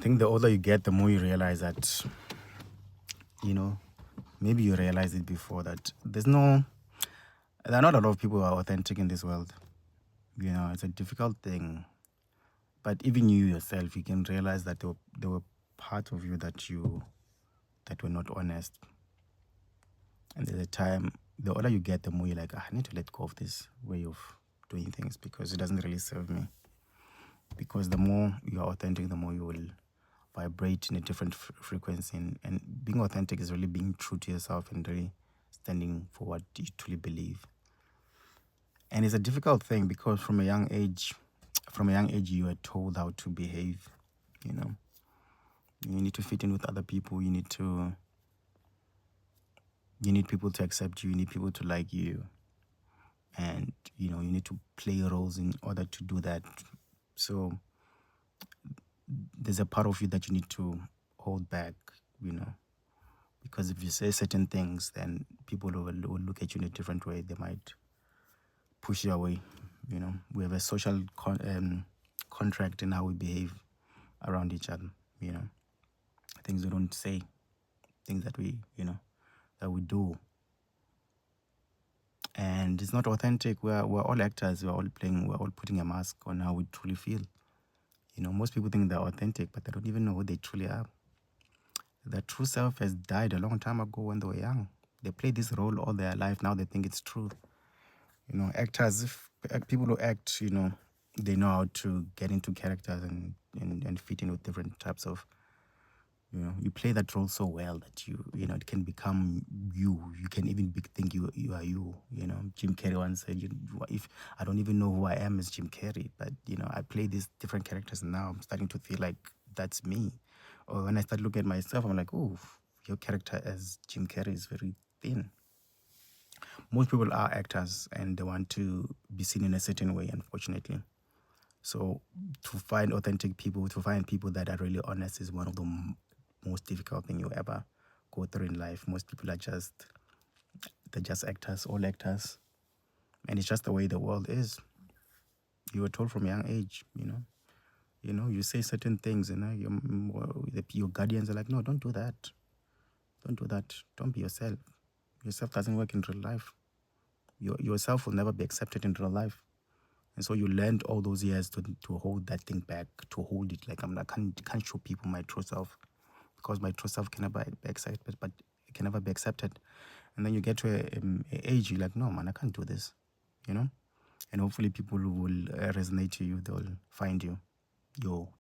think the older you get, the more you realize that, you know, maybe you realize it before that there are not a lot of people who are authentic in this world. It's a difficult thing. But even you yourself, you can realize that there were parts of you that were not honest. And there's a time, the older you get, the more you're like, I need to let go of this way of doing things because it doesn't really serve me. Because the more you're authentic, the more you will vibrate in a different frequency. And being authentic is really being true to yourself and really standing for what you truly believe. And it's a difficult thing because from a young age, you are told how to behave. You need to fit in with other people. You need people to accept you. You need people to like you. And, you need to play roles in order to do that. So there's a part of you that you need to hold back, because if you say certain things, then people will look at you in a different way. They might push you away. We have a social contract in how we behave around each other. Things we don't say, things that we do, and it's not authentic. We're all actors. We're all playing. We're all putting a mask on how we truly feel. Most people think they're authentic, but they don't even know who they truly are. Their true self has died a long time ago when they were young. They play this role all their life. Now they think it's true. Actors, people who act, they know how to get into characters and fit in with different types of, you play that role so well that it can become you. You can even think you are you. Jim Carrey once said, if I don't even know who I am as Jim Carrey, but I play these different characters and now I'm starting to feel like that's me. Or when I start looking at myself, I'm like, oh, your character as Jim Carrey is very thin. Most people are actors and they want to be seen in a certain way, unfortunately. So to find authentic people, to find people that are really honest is one of the most difficult thing you ever go through in life. Most people are just actors, all actors. And it's just the way the world is. You were told from a young age, you say certain things, your guardians are like, no, don't do that. Don't do that. Don't be yourself. Yourself doesn't work in real life. Yourself will never be accepted in real life. And so you learned all those years to hold that thing back, to hold it. Like, I can't show people my true self because my true self can never be accepted, but it can never be accepted. And then you get to a age, you're like, no, man, I can't do this, And hopefully people will resonate to you. They'll find you, your